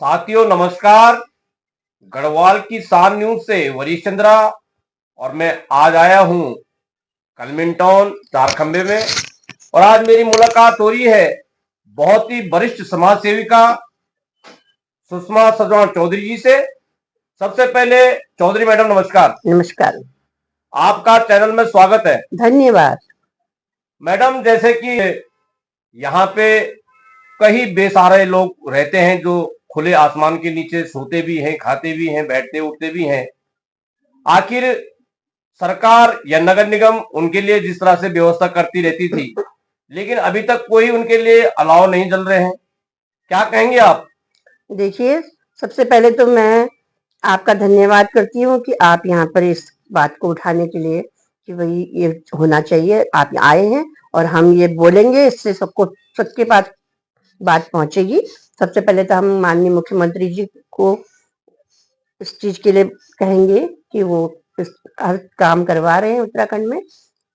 साथियों नमस्कार। गढ़वाल की शान न्यूज से वरीश चंद्रा और मैं आज आया हूं कलमिंटाउन चारखंबे में। और आज मेरी मुलाकात हो रही है बहुत ही वरिष्ठ समाज सेविका सुषमा सजवान चौधरी जी से। सबसे पहले चौधरी मैडम नमस्कार। नमस्कार। आपका चैनल में स्वागत है। धन्यवाद। मैडम, जैसे कि यहाँ पे कई बेसहारे लोग रहते हैं जो खुले आसमान के नीचे सोते भी हैं, खाते भी हैं, बैठते उठते भी हैं। आखिर सरकार या नगर निगम उनके लिए जिस तरह से व्यवस्था करती रहती थी, लेकिन अभी तक कोई उनके लिए अलाव नहीं जल रहे हैं। क्या कहेंगे आप? देखिए, सबसे पहले तो मैं आपका धन्यवाद करती हूँ कि आप यहाँ पर इस बात को उठाने के लिए कि भाई ये होना चाहिए, आप आए हैं और हम ये बोलेंगे, इससे सबको सबके पास बात पहुंचेगी। सबसे पहले तो हम माननीय मुख्यमंत्री जी को इस चीज के लिए कहेंगे कि वो इस हर काम करवा रहे हैं उत्तराखंड में।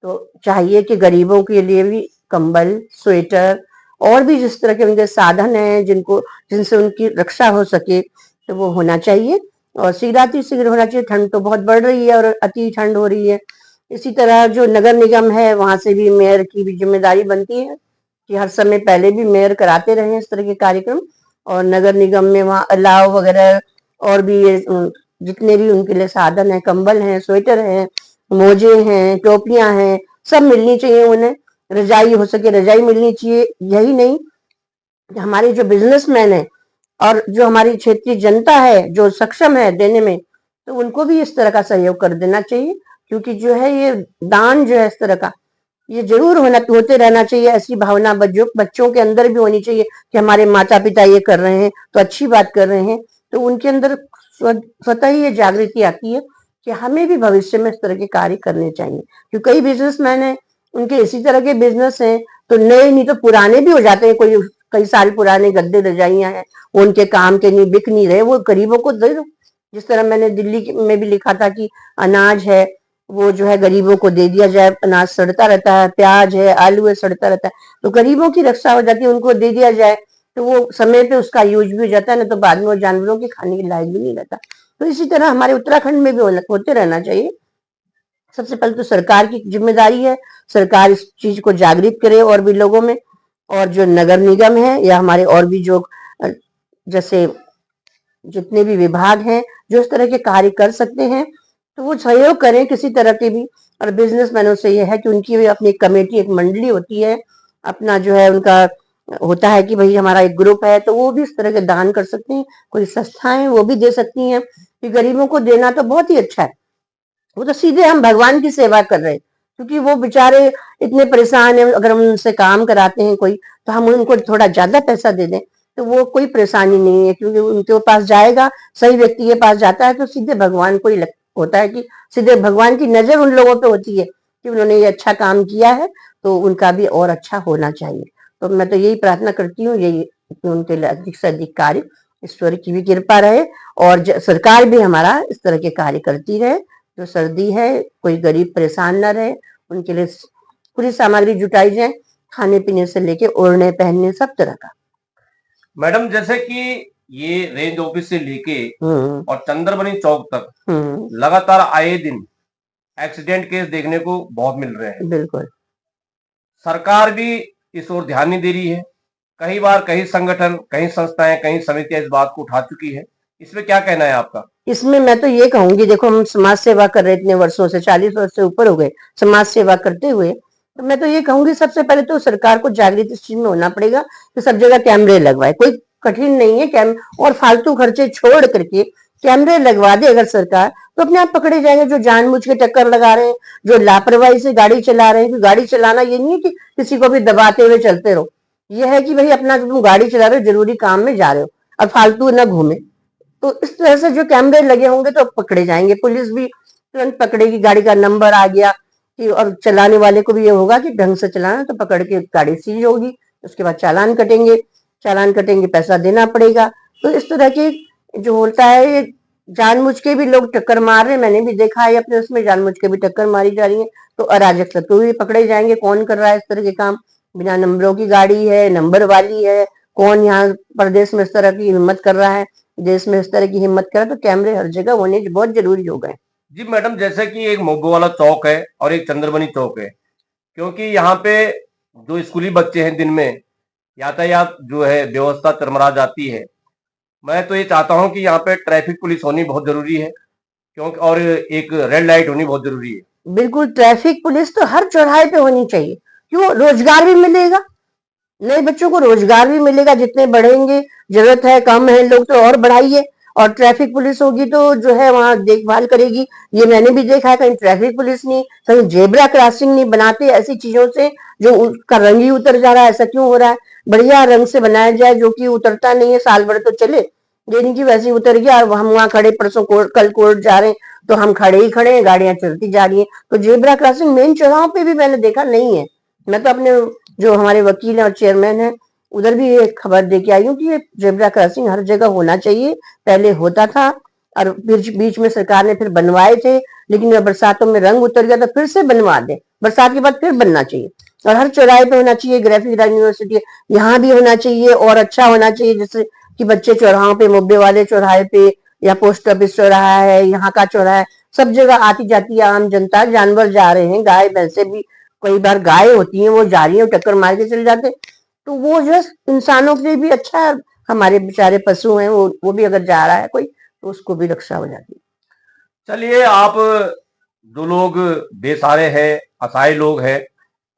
तो चाहिए कि गरीबों के लिए भी कंबल, स्वेटर और भी जिस तरह के उनके साधन हैं जिनसे उनकी रक्षा हो सके, तो वो होना चाहिए और शीघ्र होना चाहिए। ठंड तो बहुत बढ़ रही है और अति ठंड हो रही है। इसी तरह जो नगर निगम है, वहां से भी मेयर की भी जिम्मेदारी बनती है कि हर समय पहले भी मेयर कराते रहे इस तरह के कार्यक्रम। और नगर निगम में वहाँ अलाव वगैरह और भी ये जितने भी उनके लिए साधन है, कंबल हैं, स्वेटर हैं, मोजे हैं, टोपियां हैं, सब मिलनी चाहिए उन्हें। रजाई हो सके रजाई मिलनी चाहिए। यही नहीं, हमारे जो बिजनेसमैन है और जो हमारी क्षेत्रीय जनता है जो सक्षम है देने में, तो उनको भी इस तरह का सहयोग कर देना चाहिए। क्योंकि जो है ये दान जो है इस तरह का, ये जरूर होते रहना चाहिए। ऐसी भावना बच्चों के अंदर भी होनी चाहिए कि हमारे माता पिता ये कर रहे हैं तो अच्छी बात कर रहे हैं। तो उनके अंदर स्वतः ही ये जागृति आती है कि हमें भी भविष्य में इस तरह के कार्य करने चाहिए। क्योंकि कई बिजनेसमैन हैं, उनके इसी तरह के बिजनेस हैं, तो नए नहीं तो पुराने भी हो जाते हैं। कोई कई साल पुराने गद्दे रजाइयां हैं, वो उनके काम के नहीं, बिक नहीं रहे, वो गरीबों को दे दो। जिस तरह मैंने दिल्ली में भी लिखा था कि अनाज है वो जो है गरीबों को दे दिया जाए। अनाज सड़ता रहता है, प्याज है, आलू है, सड़ता रहता है, तो गरीबों की रक्षा हो जाती है, उनको दे दिया जाए तो वो समय पे उसका यूज भी हो जाता है ना, तो बाद में वो जानवरों के खाने के लायक भी नहीं रहता। तो इसी तरह हमारे उत्तराखंड में भी होते रहना चाहिए। सबसे पहले तो सरकार की जिम्मेदारी है, सरकार इस चीज को जागृत करे और भी लोगों में। और जो नगर निगम है या हमारे और भी जो जैसे जितने भी विभाग हैं जो इस तरह के कार्य कर सकते हैं, तो वो सहयोग करें किसी तरह के भी। और बिजनेसमैनों से ये है कि उनकी भी अपनी कमेटी, एक मंडली होती है, अपना जो है उनका होता है कि भाई हमारा एक ग्रुप है, तो वो भी इस तरह के दान कर सकते हैं। कोई संस्थाएं वो भी दे सकती हैं कि गरीबों को देना तो बहुत ही अच्छा है। वो तो सीधे हम भगवान की सेवा कर रहे हैं, क्योंकि वो बेचारे इतने परेशान है। अगर हम उनसे काम कराते हैं कोई, तो हम उनको थोड़ा ज्यादा पैसा दे दें तो वो कोई परेशानी नहीं है, क्योंकि उनके पास जाएगा, सही व्यक्ति के पास जाता है तो सीधे भगवान को ही होता है कि सीधे भगवान की नजर उन लोगों पे होती है कि उन्होंने ये अच्छा काम किया है, तो उनका भी और अच्छा होना चाहिए। तो मैं तो यही प्रार्थना करती हूँ, यही कि उनके लिए अधिक से अधिक कार्य, ईश्वर की भी कृपा रहे और सरकार भी हमारा इस तरह के कार्य करती रहे। जो सर्दी है, कोई गरीब परेशान ना रहे, उनके लिए पूरी सामग्री जुटाई जाए, खाने पीने से लेके ओढ़ने पहनने सब तरह का। मैडम, जैसे कि ये रेंज ऑफिस से लेके और चंद्रबनी चौक तक लगातार आए दिन एक्सीडेंट केस देखने को बहुत मिल रहे हैं। बिल्कुल। सरकार भी इस ओर ध्यान नहीं दे रही है। कई बार कई संगठन, कई संस्थाएं, कई समितियां इस बात को उठा चुकी है। इसमें क्या कहना है आपका? इसमें मैं तो ये कहूंगी, देखो हम समाज सेवा कर रहे इतने वर्षों से, 40 वर्ष से ऊपर हो गए समाज सेवा करते हुए, तो मैं तो ये कहूंगी सबसे पहले तो सरकार को जागृत इस चीज में होना पड़ेगा कि सब जगह कैमरे लगवाए। कोई कठिन नहीं है, और फालतू खर्चे छोड़ करके कैमरे लगवा दे अगर सरकार, तो अपने आप पकड़े जाएंगे जो जानबूझ के टक्कर लगा रहे हैं, जो लापरवाही से गाड़ी चला रहे हैं। गाड़ी चलाना ये नहीं है कि किसी को भी दबाते हुए चलते रहो, ये है कि भाई अपना तुम गाड़ी चला रहे हो, जरूरी काम में जा रहे हो और फालतू ना घूमे। तो इस तरह से जो कैमरे लगे होंगे तो पकड़े जाएंगे, पुलिस भी तुरंत पकड़ेगी, गाड़ी का नंबर आ गया कि, और चलाने वाले को भी ये होगा कि ढंग से चलाना, तो पकड़ के गाड़ी सीज होगी, उसके बाद चालान कटेंगे, पैसा देना पड़ेगा। तो इस तरह के जो होता है, ये जानबूझ के भी लोग टक्कर मार रहे हैं, मैंने भी देखा है अपने उसमें, जानबूझ के भी टक्कर मारी जा रही है। तो अराजक तत्व भी पकड़े जाएंगे, कौन कर रहा है इस तरह के काम, बिना नंबरों की गाड़ी है, नंबर वाली है, कौन यहाँ प्रदेश में इस तरह की हिम्मत कर रहा है, देश में इस तरह की हिम्मत कर रहा है, तो कैमरे हर जगह होने बहुत जरूरी हो गए। जी मैडम, जैसे कि एक मोगो वाला चौक है और एक चंद्रबनी चौक है, क्योंकि यहाँ पे जो स्कूली बच्चे हैं दिन में यातायात जो है व्यवस्था चरमरा जाती है। मैं तो ये चाहता हूँ कि यहाँ पे ट्रैफिक पुलिस होनी बहुत जरूरी है, क्योंकि और एक रेड लाइट होनी बहुत जरूरी है। बिल्कुल, ट्रैफिक पुलिस तो हर चौराहे पे होनी चाहिए। क्यों? रोजगार भी मिलेगा, नए बच्चों को रोजगार भी मिलेगा। जितने बढ़ेंगे, जरूरत है कम है लोग तो और बढ़ाइए, और ट्रैफिक पुलिस होगी तो जो है वहां देखभाल करेगी। ये मैंने भी देखा है, कहीं ट्रैफिक पुलिस नहीं, कहीं जेब्रा क्रॉसिंग नहीं बनाते, ऐसी चीजों से जो उसका रंग ही उतर जा रहा है। ऐसा क्यों हो रहा है? बढ़िया रंग से बनाया जाए, जो कि उतरता नहीं है, साल भर तो चले, लेकिन की वैसे उतर गया और हम वहां खड़े, परसों कल कोर्ट जा रहे हैं तो हम खड़े ही खड़े हैं, गाड़ियां चलती जा रही है। तो जेब्रा क्रॉसिंग मेन चौराहों पे भी मैंने देखा नहीं है। मैं तो अपने जो हमारे वकील हैं और चेयरमैन है उधर भी एक खबर दे के आई हूँ कि ये जेब्रा क्रॉसिंग हर जगह होना चाहिए। पहले होता था और बीच में सरकार ने फिर बनवाए थे, लेकिन बरसातों में रंग उतर गया तो फिर से बनवा दे, बरसात के बाद फिर बनना चाहिए। और हर चौराहे पे होना चाहिए। ग्राफिक यूनिवर्सिटी यहाँ भी होना चाहिए और अच्छा होना चाहिए, जैसे कि बच्चे चौराहों पे, मुब्बे वाले चौराहे पे या पोस्ट ऑफिस चौराहा है, यहाँ का चौराहा है, सब जगह आती जाती है आम जनता, जानवर जा रहे हैं, गाय भैंसे भी, कई बार गाय होती हैं वो जा रही है, टक्कर मार के चले जाते, तो वो जो इंसानों के लिए भी अच्छा है। हमारे बेचारे पशु हैं, वो भी अगर जा रहा है कोई तो उसको भी रक्षा हो जाती है। चलिए, आप जो लोग बेसहारे हैं, असहाय लोग हैं,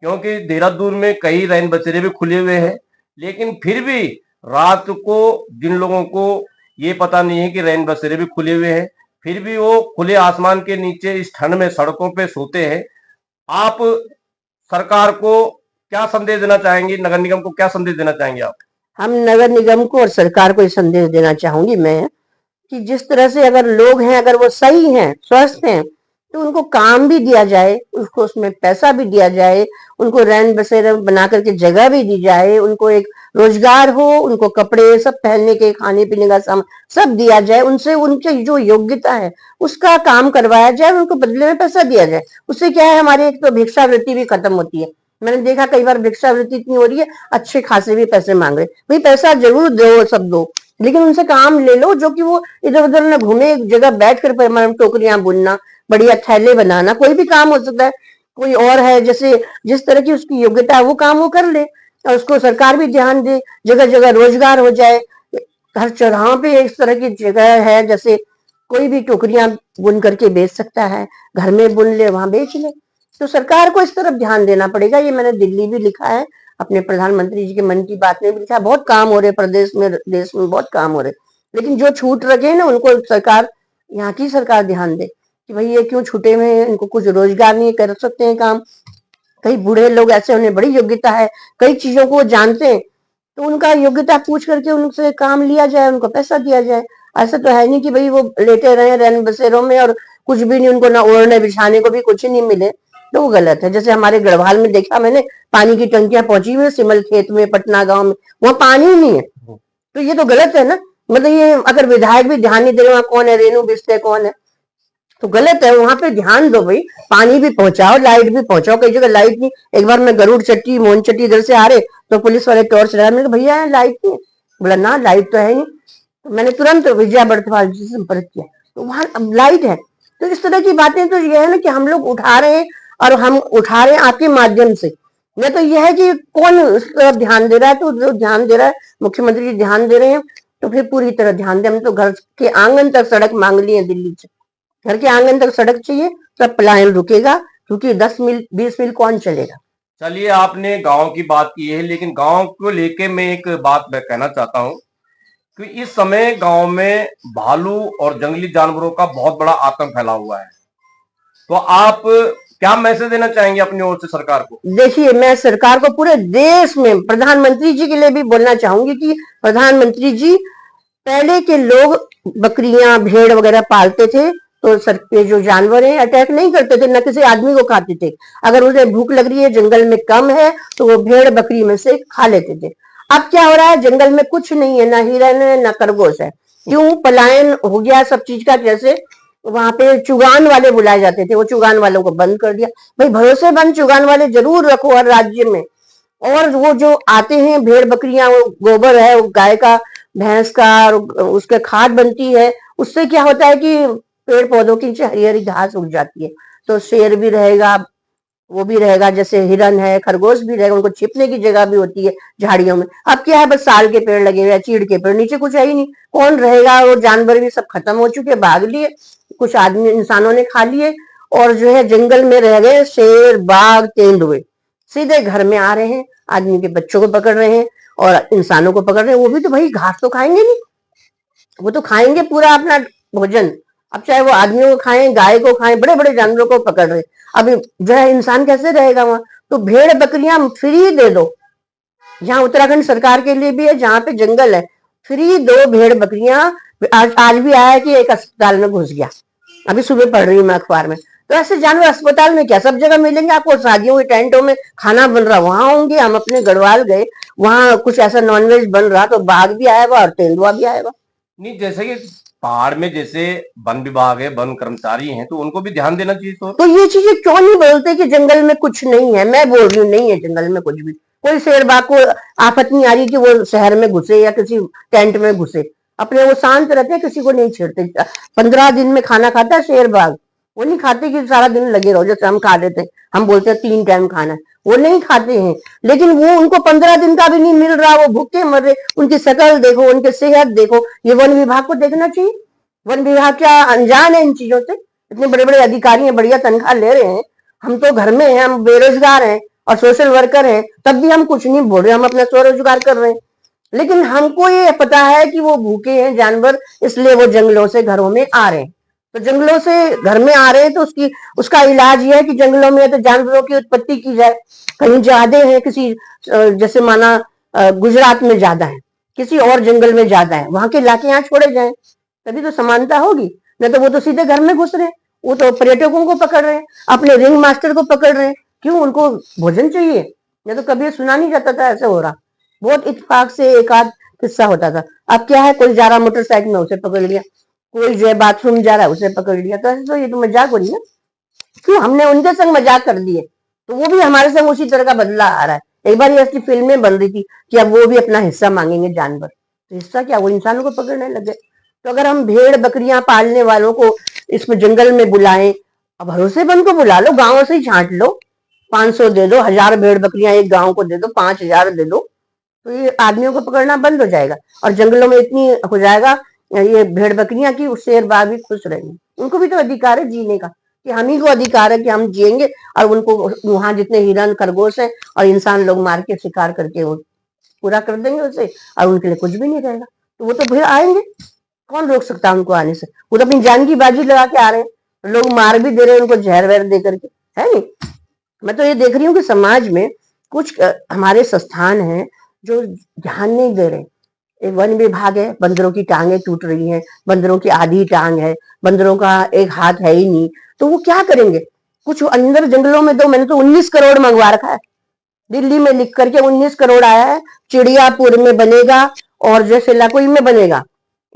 क्योंकि देहरादून में कई रैन बसेरे भी खुले हुए हैं, लेकिन फिर भी रात को जिन लोगों को ये पता नहीं है कि रैन बसेरे भी खुले हुए हैं, फिर भी वो खुले आसमान के नीचे इस ठंड में सड़कों पे सोते हैं। आप सरकार को क्या संदेश देना चाहेंगे? नगर निगम को क्या संदेश देना चाहेंगे आप? हम नगर निगम को और सरकार को ये संदेश देना चाहूंगी मैं कि जिस तरह से अगर लोग हैं, अगर वो सही हैं, स्वस्थ हैं, तो उनको काम भी दिया जाए, उसको उसमें पैसा भी दिया जाए, उनको रैन बसेरा बना करके जगह भी दी जाए, उनको एक रोजगार हो, उनको कपड़े सब पहनने के, खाने पीने का सामान सब दिया जाए, उनसे उनकी जो योग्यता है उसका काम करवाया जाए, उनको बदले में पैसा दिया जाए। उससे क्या है, हमारी एक तो भिक्षावृत्ति भी खत्म होती है। मैंने देखा कई बार भिक्षावृत्ति इतनी हो रही है, अच्छे खासे भी पैसे मांग रहे, भाई पैसा जरूर दो, सब दो, लेकिन उनसे काम ले लो, जो कि वो इधर उधर न घूमे, एक जगह बैठ कर टोकरियां बुनना, बढ़िया थैले बनाना, कोई भी काम हो सकता है। कोई और है जैसे जिस तरह की उसकी योग्यता है वो काम वो कर ले, और उसको सरकार भी ध्यान दे, जगह जगह रोजगार हो जाए। हर चौराहों पे इस तरह की जगह है, जैसे कोई भी टोकरियां बुन करके बेच सकता है, घर में बुन ले वहां बेच ले। तो सरकार को इस तरफ ध्यान देना पड़ेगा। ये मैंने दिल्ली भी लिखा है, अपने प्रधानमंत्री जी के मन की बात में भी लिखा है। बहुत काम हो रहे प्रदेश में, देश में बहुत काम हो रहे, लेकिन जो छूट रखे ना उनको सरकार, यहाँ की सरकार ध्यान दे कि भाई ये क्यों छूटे हुए हैं, इनको कुछ रोजगार नहीं कर सकते हैं काम। कई बूढ़े लोग ऐसे, उन्हें बड़ी योग्यता है, कई चीजों को वो जानते हैं, तो उनका योग्यता पूछ करके उनसे काम लिया जाए, उनको पैसा दिया जाए। ऐसा तो है नहीं कि भाई वो लेटे रहे रैन बसेरों में और कुछ भी नहीं, उनको ना ओढ़ने बिछाने को भी कुछ नहीं मिले, तो वो गलत है। जैसे हमारे गढ़वाल में देखा मैंने, पानी की टंकियां पहुंची हुई है सिमल खेत में, पटना गांव में, वहां पानी ही नहीं है, तो ये तो गलत है ना। मतलब ये अगर विधायक भी ध्यान नहीं दे रहे, वहां कौन है, रेणु बिस्टे कौन है, तो गलत है। वहां पे ध्यान दो भाई, पानी भी पहुंचाओ, लाइट भी पहुंचाओ। कई जगह लाइट नहीं, एक बार मैं गरुड़ चट्टी, मोहन चट्टी इधर से आ रहे तो पुलिस वाले टॉर्च लगा, मैंने कहा भैया लाइट नहीं, बोला ना लाइट तो है नहीं, तो मैंने तुरंत विजया बर्थवाल जी से संपर्क किया, तो वहां अब लाइट है। तो इस तरह की बातें तो ये है ना कि हम लोग उठा रहे हैं, और हम उठा रहे हैं आपके माध्यम से। मैं तो यह है कि कौन उस तरफ ध्यान दे रहा है, तो जो ध्यान दे रहा है मुख्यमंत्री जी ध्यान दे रहे हैं, तो फिर पूरी तरह ध्यान दे। हम तो घर के आंगन तक सड़क मांग ली है दिल्ली से, घर के आंगन तक सड़क चाहिए, तब पलायन रुकेगा, क्योंकि 10 मील 20 मील कौन चलेगा। चलिए, आपने गांव की बात की है, लेकिन गांव को लेके मैं एक बात मैं कहना चाहता हूं कि इस समय गांव में भालू और जंगली जानवरों का बहुत बड़ा आतंक फैला हुआ है। तो आप क्या मैसेज देना चाहेंगे अपनी ओर से सरकार को? देखिए, मैं सरकार को पूरे देश में, प्रधानमंत्री जी के लिए भी बोलना चाहूंगी कि प्रधानमंत्री जी, पहले के लोग बकरियां भेड़ वगैरह पालते थे, तो सर ये जो जानवर है अटैक नहीं करते थे, न किसी आदमी को खाते थे। अगर उन्हें भूख लग रही है, जंगल में कम है, तो वो भेड़ बकरी में से खा लेते थे। अब क्या हो रहा है, जंगल में कुछ नहीं है, ना हिरन है ना खरगोश है। क्यों? पलायन हो गया सब चीज का। जैसे वहां पे चुगान वाले बुलाए जाते थे, वो चुगान वालों को बंद कर दिया। भाई भरोसेमंद चुगान वाले जरूर रखो हर राज्य में, और वो जो आते हैं भेड़ बकरियां, वो गोबर है, वो गाय का, भैंस का, और उसके खाद बनती है। उससे क्या होता है कि पेड़ पौधों के नीचे हरी हरी घास उग जाती है, तो शेर भी रहेगा, वो भी रहेगा, जैसे हिरन है, खरगोश भी रहेगा, उनको छिपने की जगह भी होती है झाड़ियों में। अब क्या है, बस साल के पेड़ लगे हुए हैं, चीड़ के पेड़, नीचे कुछ है ही नहीं, कौन रहेगा? वो जानवर भी सब खत्म हो चुके, भाग लिए, कुछ आदमी इंसानों ने खा लिए, और जो है जंगल में रह गए शेर, बाघ, तेंदुए, सीधे घर में आ रहे हैं, आदमी के बच्चों को पकड़ रहे हैं और इंसानों को पकड़ रहे हैं। वो भी तो भाई घास तो खाएंगे नहीं, वो तो खाएंगे पूरा अपना भोजन। अब चाहे वो आदमियों को खाएं, गाय को खाएं, बड़े बड़े जानवरों को पकड़ रहे। अब जो है इंसान कैसे रहेगा वहां? तो भेड़ बकरियां फ्री दे दो, यहाँ उत्तराखंड सरकार के लिए भी है, जहाँ पे जंगल है, फ्री दो भेड़ बकरियां। आज भी आया है कि एक अस्पताल में घुस गया, अभी सुबह पढ़ रही हूँ मैं अखबार में। तो ऐसे जानवर अस्पताल में क्या, सब जगह मिलेंगे आपको, शादियों के टेंटों में खाना बन रहा वहां होंगे। हम अपने गढ़वाल गए, वहां कुछ ऐसा नॉनवेज बन रहा, तो बाघ भी आया हुआ और तेंदुआ भी आया हुआ। नहीं, जैसे कि पहाड़ में जैसे वन विभाग है, वन कर्मचारी हैं, तो उनको भी ध्यान देना चाहिए। तो ये चीजें क्यों नहीं बोलते कि जंगल में कुछ नहीं है? मैं बोल रही हूँ नहीं है जंगल में कुछ भी। कोई शेर बाघ को आफत नहीं आ रही कि वो शहर में घुसे या किसी टेंट में घुसे, अपने वो शांत रहते हैं, किसी को नहीं छेड़ते। 15 दिन में खाना खाता है शेर बाघ, वो नहीं खाते कि सारा दिन लगे रहो, जैसे हम खा लेते हैं, हम बोलते हैं 3 टाइम खाना है, वो नहीं खाते हैं। लेकिन वो उनको 15 दिन का भी नहीं मिल रहा, वो भूखे मर रहे। उनकी शक्ल देखो, उनकी सेहत देखो, ये वन विभाग को देखना चाहिए। वन विभाग क्या अनजान है इन चीजों से? इतने बड़े बड़े अधिकारी हैं, बढ़िया तनख्वाह ले रहे हैं, हम तो घर में हैं, हम बेरोजगार हैं और सोशल वर्कर हैं, तब भी हम कुछ नहीं बोल रहे, हम अपना स्वरोजगार कर रहे हैं। लेकिन हमको ये पता है कि वो भूखे हैं जानवर, इसलिए वो जंगलों से घरों में आ रहे हैं। तो जंगलों से घर में आ रहे हैं, तो उसका इलाज ये है कि जंगलों में तो जानवरों की उत्पत्ति की जाए। कहीं ज्यादा है, किसी जैसे माना गुजरात में ज्यादा है, किसी और जंगल में ज्यादा है, वहां के लाके यहाँ छोड़े जाए, तभी तो समानता होगी। नहीं तो वो तो सीधे घर में घुस रहे हैं, वो तो पर्यटकों को पकड़ रहे हैं, अपने रिंग मास्टर को पकड़ रहे हैं। क्यों? उनको भोजन चाहिए। नहीं तो कभी सुना नहीं जाता था ऐसे हो रहा, बहुत इत्तेफाक से एक आध किस्सा होता था। अब क्या है, कोई जा रहा मोटरसाइकिल में, उसे पकड़ लिया, कोई जो है बाथरूम जा रहा है, उसे पकड़ लिया। तो ऐसे तो ये तो मजाक हो रही है। क्यों? हमने उनके संग मजाक कर दिए, तो वो भी हमारे संग उसी तरह का बदला आ रहा है। एक बार ये ऐसी फिल्में बन रही थी कि अब वो भी अपना हिस्सा मांगेंगे जानवर, तो हिस्सा क्या, वो इंसानों को पकड़ने लगे। तो अगर हम भेड़ बकरियां पालने वालों को इसमें जंगल में बुलाएं, अब भरोसेमंद को बुला लो, गांव से ही छांट लो, 500 दे दो, 1000 भेड़ बकरियां एक गांव को दे दो, 5000 दे दो, तो ये आदमियों को पकड़ना बंद हो जाएगा और जंगलों में इतनी हो जाएगा ये भेड़ बकरियां की शेर बाघ भी खुश रहेंगे। उनको भी तो अधिकार है जीने का, कि हम ही को अधिकार है कि हम जिएंगे, और उनको वहां जितने हिरन खरगोश है और इंसान लोग मार के शिकार करके वो पूरा कर देंगे उसे, और उनके लिए कुछ भी नहीं रहेगा। तो वो तो फिर आएंगे, कौन रोक सकता है उनको आने से? वो तो अपनी जान की बाजी लगा के आ रहे हैं, लोग मार भी दे रहे हैं उनको जहर वहर दे करके, है नहीं? मैं तो ये देख रही हूँ कि समाज में कुछ हमारे संस्थान हैं जो ध्यान नहीं दे रहे। एक वन विभाग है, बंदरों की टांगे टूट रही हैं, बंदरों की आधी टांग है, बंदरों का एक हाथ है ही नहीं, तो वो क्या करेंगे? कुछ अंदर जंगलों में दो। मैंने तो 19 करोड़ मंगवा रखा है, दिल्ली में लिख करके 19 करोड़ आया है, चिड़ियापुर में बनेगा और जैसे लकोई में बनेगा,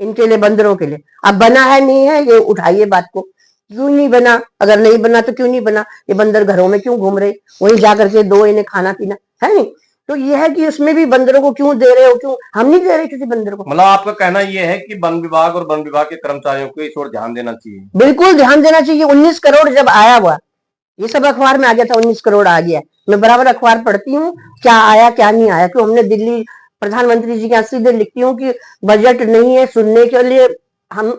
इनके लिए, बंदरों के लिए। अब बना है नहीं है, ये उठाइए बात को, क्यों नहीं बना? अगर नहीं बना तो क्यों नहीं बना? ये बंदर घरों में क्यों घूम रहे, वहीं जाकर के दो इन्हें खाना पीना, है नहीं? तो ये है कि उसमें भी बंदरों को क्यों दे रहे हो? क्यों हम नहीं दे रहे किसी बंदर को? मतलब आपका कहना यह है कि वन विभाग और वन विभाग के कर्मचारियों को इस ओर ध्यान देना चाहिए। बिल्कुल ध्यान देना चाहिए। 19 करोड़ जब आया हुआ, ये सब अखबार में आ गया था, 19 करोड़ आ गया। मैं बराबर अखबार पढ़ती हूँ, क्या आया क्या नहीं आया। क्यों? हमने दिल्ली प्रधानमंत्री जी के यहाँ सीधे लिखती हूँ कि बजट नहीं है सुनने के लिए, हम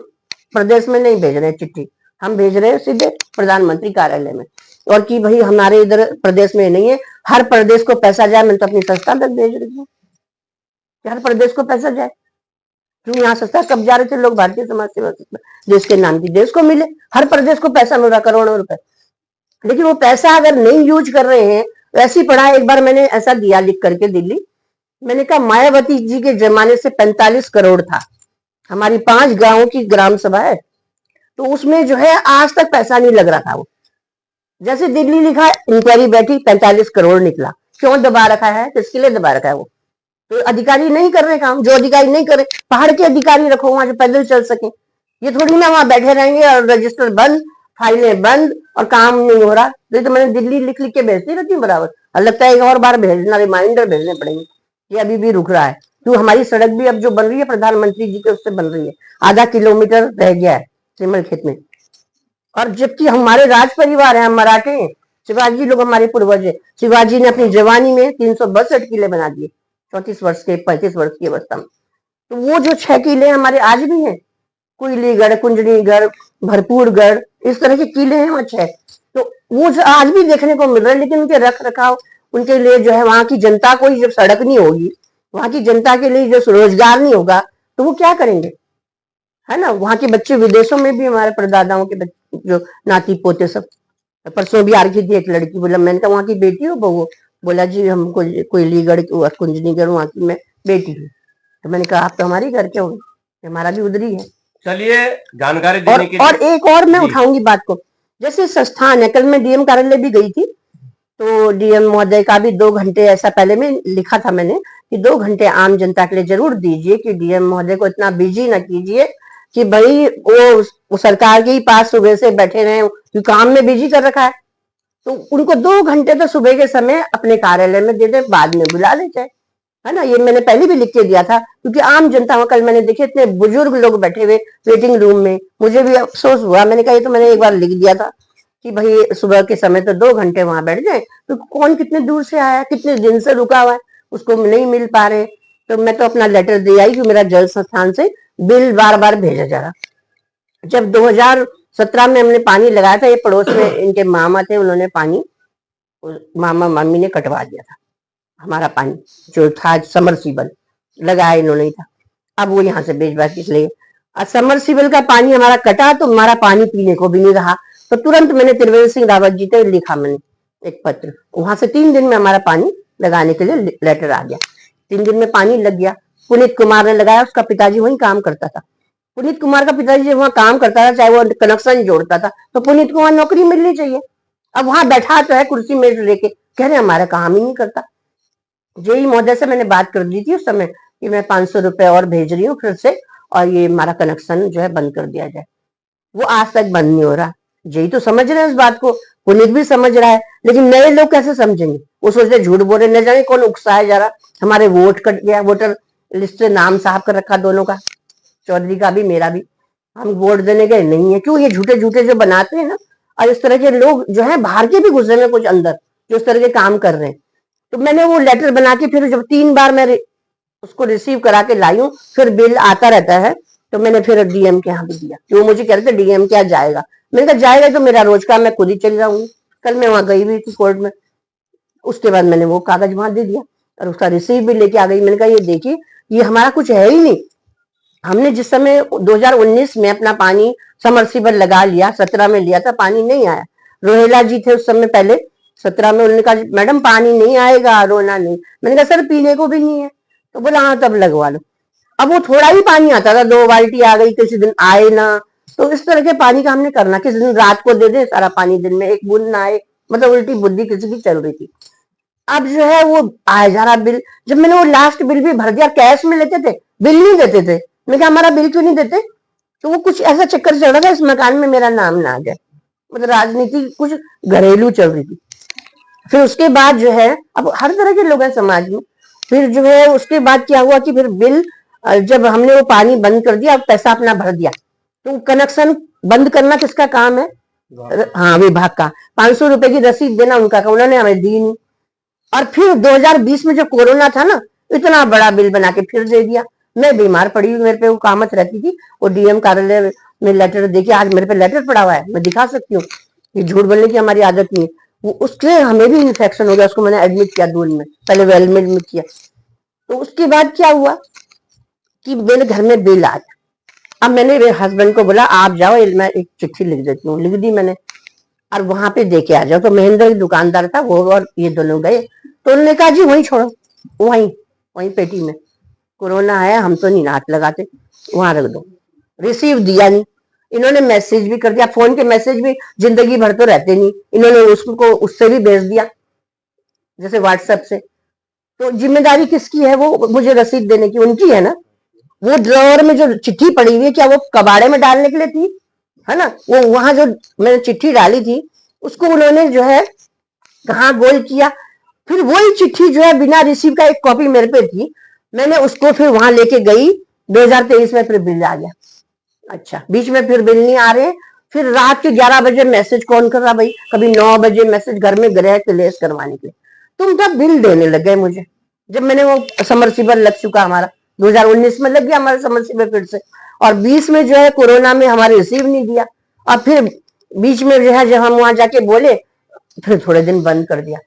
प्रदेश में नहीं भेज रहे चिट्ठी, हम भेज रहे हैं सीधे प्रधानमंत्री कार्यालय में, और कि भाई हमारे इधर प्रदेश में नहीं है, हर प्रदेश को पैसा जाए। मैं तो अपनी संस्था तक भेज रही हूँ, हर प्रदेश को पैसा जाए। क्यों? यहाँ संस्था कब जा रहे थे लोग, भारतीय समाज सेवा देश के नाम की, देश को मिले, हर प्रदेश को पैसा मिल रहा, करोड़ों रुपए। लेकिन वो पैसा अगर नहीं यूज कर रहे हैं, वैसी पढ़ा, एक बार मैंने ऐसा दिया लिख करके दिल्ली, मैंने कहा मायावती जी के जमाने से 45 करोड़ था, हमारी 5 गांवों की ग्राम सभा है, तो उसमें जो है आज तक पैसा नहीं लग रहा था। वो जैसे दिल्ली लिखा, इंक्वायरी बैठी, 45 करोड़ निकला। क्यों दबा रखा है? किसके लिए दबा रखा है? वो तो अधिकारी नहीं कर रहे काम, जो अधिकारी नहीं कर रहे, पहाड़ के अधिकारी रखो वहां जो पैदल चल सके। ये थोड़ी ना वहां बैठे रहेंगे और रजिस्टर बंद, फाइलें बंद और काम नहीं हो रहा। तो मैंने दिल्ली लिख लिख के भेजती रहती हूँ बराबर, और लगता है एक और बार भेजना, रिमाइंडर भेजने पड़ेंगे कि अभी भी रुक रहा है। क्यों हमारी सड़क भी अब जो बन रही है प्रधानमंत्री जी के उससे बन रही है, आधा किलोमीटर रह गया है सिमल खेत में। और जबकि हमारे राज परिवार है, हम मराठे हैं, शिवाजी लोग हमारे पूर्वज है। शिवाजी ने अपनी जवानी में 362 किले बना दिए 34 वर्ष के 35 वर्ष की अवस्था में। तो वो जो 6 किले हमारे आज भी हैं, कुइलीगढ़, कुंजड़ीगढ़, भरपूरगढ़, इस तरह के किले हैं वहाँ 6। तो वो जो आज भी देखने को मिल रहे हैं, लेकिन उनके रख रखाव, उनके लिए जो है वहां की जनता को जब सड़क नहीं होगी, वहां की जनता के लिए जो रोजगार नहीं होगा, तो वो क्या करेंगे, है ना। वहां के बच्चे विदेशों में भी, हमारे परदादाओं के बच्चे, जो नाती पोते सब। परसों भी आ रही थी एक लड़की, बोला मैंने कहा वहां की बेटी हो बहू? बोला जी हमको कोयलीगढ़ कुंजनीगढ़ वहां की मैं बेटी हूँ। तो मैंने कहा आप तो हमारे घर के हो, हमारा भी उधर ही है। चलिए, जानकारी देने के लिए। और एक और मैं उठाऊंगी बात को, जैसे संस्थान है, कल मैं डीएम कार्यालय भी गई थी, तो डीएम महोदय का भी 2 घंटे, ऐसा पहले में लिखा था मैंने कि 2 घंटे आम जनता के लिए जरूर दीजिए, कि डीएम महोदय को इतना बिजी ना कीजिए कि भाई वो सरकार के ही पास सुबह से बैठे रहे, कि काम में बिजी कर रखा है। तो उनको 2 घंटे तो सुबह के समय अपने कार्यालय में दे दे, बाद में बुला लेते हैं, है ना। ये मैंने पहले भी लिख के दिया था, क्योंकि आम जनता, कल मैंने देखे इतने बुजुर्ग लोग बैठे हुए वेटिंग रूम में, मुझे भी अफसोस हुआ। मैंने कहा ये तो मैंने एक बार लिख दिया था कि भाई सुबह के समय तो 2 घंटे वहां बैठ जाए, तो कौन कितने दूर से आया, कितने दिन से रुका हुआ है, उसको नहीं मिल पा रहे। तो मैं तो अपना लेटर दे आई कि मेरा जल संस्थान से बिल बार बार भेजा जा रहा। जब 2017 में हमने पानी लगाया था, ये पड़ोस में इनके मामा थे, उन्होंने पानी, मामा मामी ने कटवा दिया था हमारा पानी, जो था समरसीबल लगाया इन्होंने ही था। अब वो यहाँ से बेच के चले गए। समरसीबल का पानी हमारा कटा, तो हमारा पानी पीने को भी नहीं रहा। तो तुरंत मैंने त्रिवेंद्र सिंह रावत जी को लिखा, मैंने एक पत्र, वहां से 3 दिन में हमारा पानी लगाने के लिए लेटर आ गया। 3 दिन में पानी लग गया। पुनीत कुमार ने लगाया, उसका पिताजी वहीं काम करता था। पुनीत कुमार का पिताजी जब वहां काम करता था, चाहे वो कनेक्शन जोड़ता था, तो पुनीत को वहां नौकरी मिलनी चाहिए। अब वहां बैठा तो है कुर्सी मेज लेके, कह रहे हमारा काम ही नहीं करता। जेई महोदय से मैंने बात कर दी थी उस समय कि मैं 500 रुपए और भेज रही हूँ फिर से, और ये हमारा कनेक्शन जो है बंद कर दिया जाए। वो आज तक बंद नहीं हो रहा। जेई तो समझ रहे हैं इस बात को, पुनीत भी समझ रहा है, लेकिन नए लोग कैसे समझेंगे? वो सोचते झूठ बोल रहे, न जाने कौन उकसाया जा रहा। हमारे वोट कट गया, वोटर लिस्ट से नाम साफ कर रखा दोनों का, चौधरी का भी मेरा भी। हम वोट देने गए नहीं है। क्यों? ये झूठे झूठे जो बनाते हैं ना, और इस तरह के लोग जो है बाहर के भी घुसे में कुछ अंदर, जो इस तरह के काम कर रहे हैं। तो मैंने वो लेटर बना के, फिर जब 3 बार मैं उसको रिसीव करा के लाई हूँ, फिर बिल आता रहता है, तो मैंने फिर डीएम के यहाँ भी दिया। वो मुझे कह रहे थे डीएम क्या जाएगा, मैंने कहा जाएगा तो मेरा रोज का मैं खुद ही चली जाऊंगी। कल मैं वहां गई हुई थी कोर्ट में, उसके बाद मैंने वो कागज वहां दे दिया और उसका रिसीव भी लेके आ गई। मैंने कहा ये देखिए, ये हमारा कुछ है ही नहीं। हमने जिस समय 2019 में अपना पानी समरसीबल लगा लिया, 17 में लिया था, पानी नहीं आया। रोहेला जी थे उस समय पहले 17 में, उन्होंने कहा मैडम पानी नहीं आएगा, रोना नहीं। मैंने कहा सर पीने को भी नहीं है, तो बोला हाँ तब लगवा लो। अब वो थोड़ा ही पानी आता था, 2 बाल्टी आ गई, किसी दिन आए ना। तो इस तरह के पानी का हमने करना, किसी दिन रात को दे दे सारा पानी, दिन में 1 बूंद ना आए, मतलब उल्टी बुद्धि किसी की चल रही थी। अब जो है वो आया जा रहा बिल। जब मैंने वो लास्ट बिल भी भर दिया, कैश में लेते थे, बिल नहीं देते थे। मैं कहा हमारा बिल क्यों नहीं देते? तो वो कुछ ऐसा चक्कर चल रहा था इस मकान में मेरा नाम ना आ जाए, मतलब राजनीति कुछ घरेलू चल रही थी। फिर उसके बाद जो है, अब हर तरह के लोग हैं समाज में। फिर जो है उसके बाद क्या हुआ कि फिर बिल, जब हमने वो पानी बंद कर दिया, पैसा अपना भर दिया, तो कनेक्शन बंद करना किसका काम है? हाँ, विभाग का। 500 रुपए की रसीद देना उनका, उन्होंने हमें दी नहीं। और फिर 2020 में जो कोरोना था ना, इतना बड़ा बिल बना के फिर दे दिया। मैं बीमार पड़ी हुई, मेरे पे वो कामत रहती थी, वो डीएम कार्यालय में लेटर देखिए, आज मेरे पे लेटर पड़ा हुआ है, मैं दिखा सकती हूँ। ये झूठ बोलने की हमारी आदत नहीं है। वो उससे हमें भी इन्फेक्शन हो गया, उसको मैंने एडमिट किया दूर में, पहले वेल में एडमिट किया। तो उसके बाद क्या हुआ कि मेरे घर में बिल आ गया। अब मैंने मेरे हस्बैंड को बोला आप जाओ, मैं एक चिट्ठी लिख देती हूँ। लिख दी मैंने, और वहां पे दे के आ जाओ। तो महेंद्र दुकानदार था, वो और ये दोनों गए, तो उन्होंने कहा जी वहीं छोड़ो, वहीं वहीं पेटी में, कोरोना है हम तो नहीं हाथ लगाते, वहां रख दो। रिसीव दिया नहीं। इन्होंने मैसेज भी कर दिया, फोन के मैसेज भी जिंदगी भर तो रहते नहीं, इन्होंने उसको उससे भी भेज दिया, जैसे व्हाट्सएप से। तो जिम्मेदारी किसकी है? वो मुझे रसीद देने की उनकी है ना। वो ड्रॉअर में जो चिट्ठी पड़ी हुई है, क्या वो कबाड़े में डालने के लिए थी? है ना। वो वहां जो मैंने चिट्ठी डाली थी, उसको उन्होंने जो है कहाँ गोल किया, फिर वही चिट्ठी जो है बिना रिसीव का एक कॉपी मेरे पे थी, मैंने उसको फिर वहां लेके गई। 2023 में फिर बिल आ गया। अच्छा, बीच में फिर बिल नहीं आ रहे। फिर रात के 11 बजे मैसेज कौन कर रहा भाई, कभी 9 बजे मैसेज घर में गृह क्लेश करवाने के लिए। तुम तब बिल देने लग गए मुझे, जब मैंने वो समरसीबल लग चुका हमारा, 2019 में लग गया हमारा समरसीबल फिर से, और 20 में जो है कोरोना में हमारे रिसीव नहीं दिया, और फिर बीच में जो है जब हम वहां जाके बोले फिर थोड़े दिन बंद कर दिया,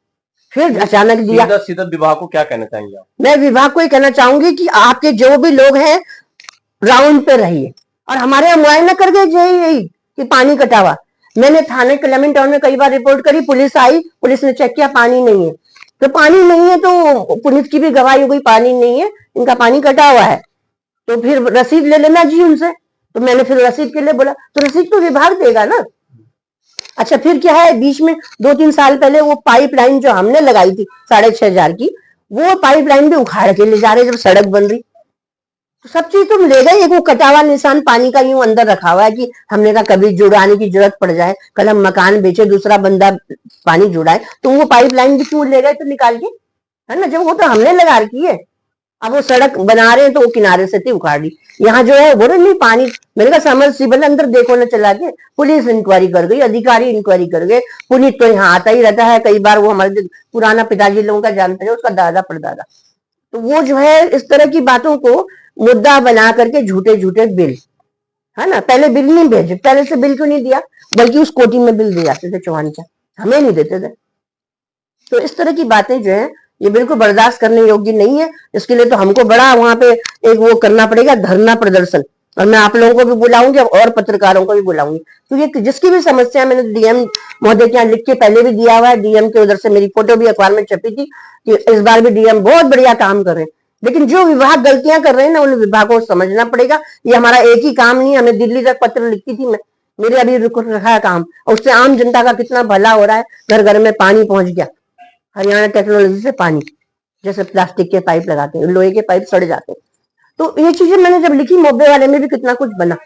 फिर अचानक दिया। सीधा सीधा विभाग को क्या कहना चाहेंगे आप? मैं विभाग को ये कहना चाहूंगी कि आपके जो भी लोग हैं ग्राउंड पे रहिए, और हमारे यहाँ मुआयना कर गए यही कि पानी कटा हुआ। मैंने थाने क्लेमेंट टाउन में कई बार रिपोर्ट करी, पुलिस आई, पुलिस ने चेक किया, पानी नहीं है। तो पानी नहीं है तो पुलिस की भी गवाही हो गई, पानी नहीं है, इनका पानी कटा हुआ है, तो फिर रसीद ले लेना जी उनसे। तो मैंने फिर रसीद के लिए बोला, तो रसीद तो विभाग देगा ना। अच्छा, फिर क्या है, बीच में 2-3 साल पहले वो पाइपलाइन जो हमने लगाई थी 6,500 की, वो पाइपलाइन भी उखाड़ के ले जा रहे जब सड़क बन रही। तो सब चीज तुम ले गए, एक वो कटा हुआ निशान पानी का यूं अंदर रखा हुआ है कि हमने कहा कभी जुड़ाने की जरूरत पड़ जाए, कल हम मकान बेचे, दूसरा बंदा पानी जुड़ाए, तो वो पाइपलाइन भी क्यों ले गए तो निकाल के, है ना, जब वो तो हमने लगा रखी है। अब वो सड़क बना रहे हैं तो वो किनारे से थी उखाड़ दी। यहाँ जो है बोले नहीं पानी, मैंने कहा समरसीबल अंदर देखो ना चला के। पुलिस इंक्वायरी कर गई, अधिकारी इंक्वायरी कर गए, पुलिस तो यहाँ आता ही रहता है, कई बार वो हमारे पुराना पिताजी लोगों का जानते हैं, उसका दादा परदादा। तो वो जो है इस तरह की बातों को मुद्दा बना करके झूठे झूठे बिल, है ना, पहले बिल नहीं भेजे, पहले से बिल क्यों नहीं दिया, बल्कि उस कोटी में बिल दे जाते थे चौहान चा, हमें नहीं देते थे। तो इस तरह की बातें जो है ये बिल्कुल बर्दाश्त करने योग्य नहीं है। इसके लिए तो हमको बड़ा वहां पे एक वो करना पड़ेगा, धरना प्रदर्शन, और मैं आप लोगों को भी बुलाऊंगी और पत्रकारों को भी बुलाऊंगी, क्योंकि जिसकी भी समस्या मैंने डीएम महोदय के यहाँ लिख के पहले भी दिया हुआ है, डीएम के उधर से मेरी फोटो भी अखबार में छपी थी कि इस बार भी डीएम बहुत बढ़िया काम कर रहे हैं, लेकिन जो विभाग गलतियां कर रहे हैं ना उन विभागों को समझना पड़ेगा। ये हमारा एक ही काम नहीं है, हमें दिल्ली तक पत्र लिखती थी मैं, मेरे अभी रुक रखा है काम, और उससे आम जनता का कितना भला हो रहा है, घर घर में पानी पहुंच गया, हरियाणा टेक्नोलॉजी से पानी, जैसे प्लास्टिक के पाइप लगाते हैं, लोहे के पाइप सड़ जाते हैं। तो ये चीजें मैंने जब लिखी, मोबे वाले में भी कितना कुछ बना।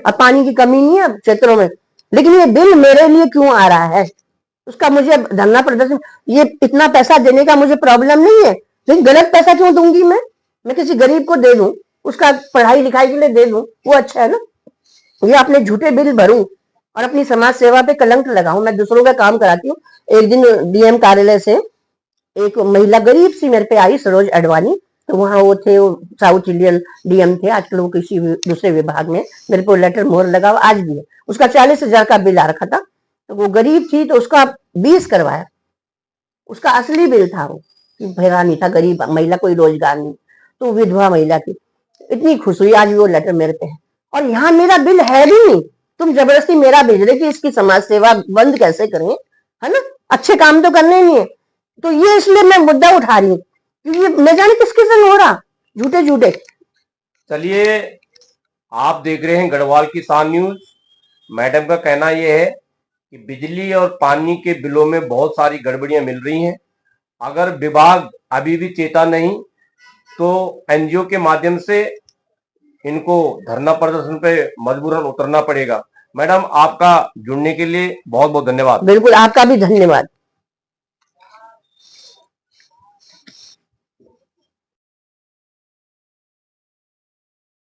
अब पानी की कमी नहीं है क्षेत्रों में, लेकिन ये बिल मेरे लिए क्यों आ रहा है, उसका मुझे धरना प्रदर्शन, ये इतना पैसा देने का मुझे प्रॉब्लम नहीं है, लेकिन गलत पैसा क्यों दूंगी मैं किसी गरीब को दे दूं, उसका पढ़ाई लिखाई के लिए दे दूं, वो अच्छा है ना। ये अपने झूठे बिल भरूं और अपनी समाज सेवा पे कलंक लगाऊं, मैं दूसरों का काम कराती हूँ। एक दिन डीएम कार्यालय से एक महिला गरीब सी मेरे पे आई, सरोज अडवाणी, तो वहां वो थे, वो साउथ इंडियन डीएम थे, आजकल वो किसी दूसरे विभाग में, मेरे को लेटर मोहर लगा हुआ आज भी है, उसका 40,000 का बिल आ रखा था। तो वो गरीब थी तो उसका 20 करवाया, उसका असली बिल था वो, भरा नहीं था, गरीब महिला, कोई रोजगार नहीं, तो विधवा महिला थी। इतनी खुश हुई, आज भी वो लेटर मेरे पे है, और यहाँ मेरा बिल है भी नहीं, तुम जबरदस्ती मेरा भेज रहे कि इसकी समाज सेवा बंद कैसे करें, है ना, अच्छे काम तो करने नहीं है। तो ये इसलिए मैं मुद्दा उठा रही हूँ, क्योंकि न जाने किसके संग हो रहा, झूठे झूठे। चलिए, आप देख रहे हैं गढ़वाल किसान न्यूज। मैडम का कहना यह है कि बिजली और पानी के बिलों में बहुत सारी गड़बड़ियां मिल रही हैं। अगर विभाग अभी भी चेता नहीं तो एनजीओ के माध्यम से इनको धरना प्रदर्शन पे मजबूरन उतरना पड़ेगा। मैडम, आपका जुड़ने के लिए बहुत बहुत धन्यवाद। बिल्कुल, आपका भी धन्यवाद।